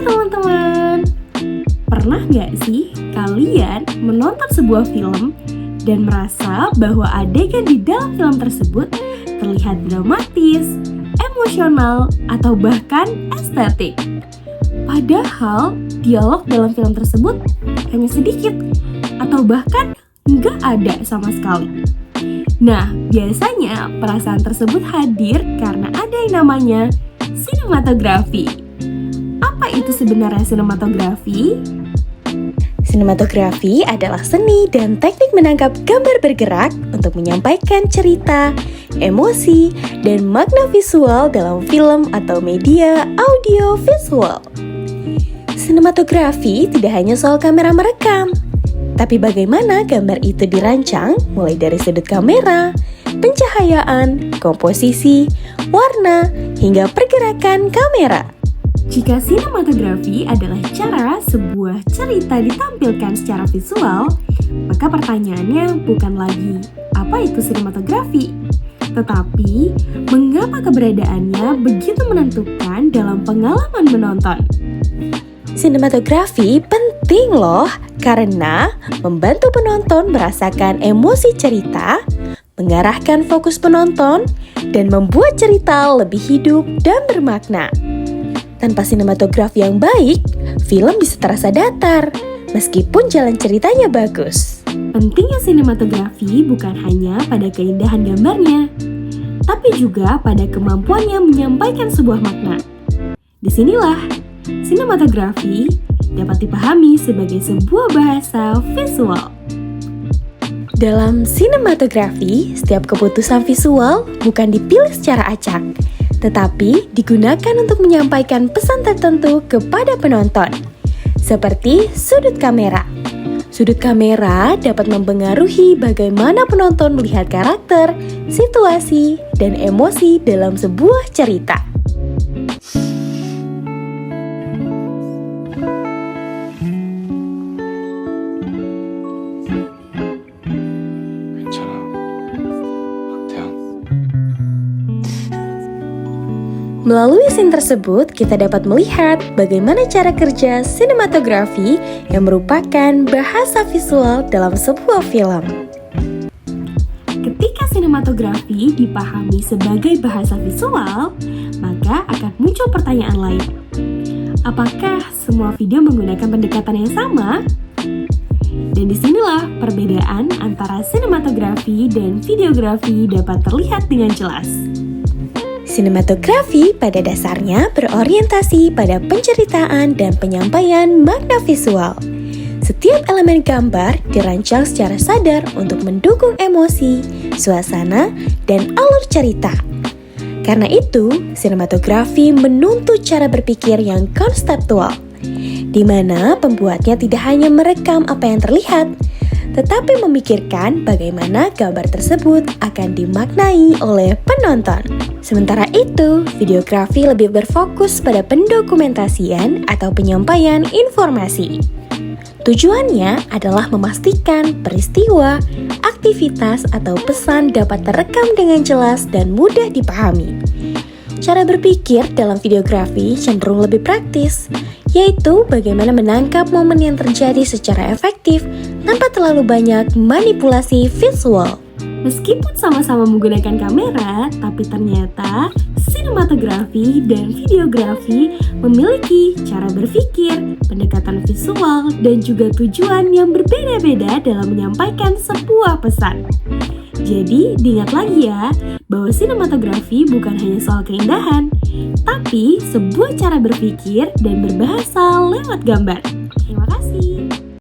teman-teman, pernah nggak sih kalian menonton sebuah film dan merasa bahwa adegan di dalam film tersebut terlihat dramatis, emosional, atau bahkan estetik? Padahal dialog dalam film tersebut hanya sedikit atau bahkan nggak ada sama sekali. Nah, biasanya perasaan tersebut hadir karena ada yang namanya sinematografi. Apa itu sebenarnya sinematografi? Sinematografi adalah seni dan teknik menangkap gambar bergerak untuk menyampaikan cerita, emosi, dan makna visual dalam film atau media audio visual. Sinematografi tidak hanya soal kamera merekam, tapi bagaimana gambar itu dirancang mulai dari sudut kamera, pencahayaan, komposisi, warna, hingga pergerakan kamera. Jika sinematografi adalah cara sebuah cerita ditampilkan secara visual, maka pertanyaannya bukan lagi apa itu sinematografi, tetapi mengapa keberadaannya begitu menentukan dalam pengalaman menonton. Sinematografi penting loh, karena membantu penonton merasakan emosi cerita, mengarahkan fokus penonton, dan membuat cerita lebih hidup dan bermakna. Tanpa sinematografi yang baik, film bisa terasa datar, meskipun jalan ceritanya bagus. Pentingnya sinematografi bukan hanya pada keindahan gambarnya, tapi juga pada kemampuannya menyampaikan sebuah makna. Disinilah sinematografi dapat dipahami sebagai sebuah bahasa visual. Dalam sinematografi, setiap keputusan visual bukan dipilih secara acak, tetapi digunakan untuk menyampaikan pesan tertentu kepada penonton, seperti sudut kamera. Sudut kamera dapat mempengaruhi bagaimana penonton melihat karakter, situasi, dan emosi dalam sebuah cerita. Melalui scene tersebut, kita dapat melihat bagaimana cara kerja sinematografi yang merupakan bahasa visual dalam sebuah film. Ketika sinematografi dipahami sebagai bahasa visual, maka akan muncul pertanyaan lain. Apakah semua video menggunakan pendekatan yang sama? Dan disinilah perbedaan antara sinematografi dan videografi dapat terlihat dengan jelas. Sinematografi pada dasarnya berorientasi pada penceritaan dan penyampaian makna visual. Setiap elemen gambar dirancang secara sadar untuk mendukung emosi, suasana, dan alur cerita. Karena itu, sinematografi menuntut cara berpikir yang konseptual, di mana pembuatnya tidak hanya merekam apa yang terlihat, tetapi memikirkan bagaimana gambar tersebut akan dimaknai oleh penonton. Sementara itu, videografi lebih berfokus pada pendokumentasian atau penyampaian informasi. Tujuannya adalah memastikan peristiwa, aktivitas, atau pesan dapat terekam dengan jelas dan mudah dipahami. Cara berpikir dalam videografi cenderung lebih praktis, yaitu bagaimana menangkap momen yang terjadi secara efektif tanpa terlalu banyak manipulasi visual. Meskipun sama-sama menggunakan kamera, tapi ternyata sinematografi dan videografi memiliki cara berpikir, pendekatan visual, dan juga tujuan yang berbeda-beda dalam menyampaikan sebuah pesan. Jadi, diingat lagi ya, bahwa sinematografi bukan hanya soal keindahan, tapi sebuah cara berpikir dan berbahasa lewat gambar.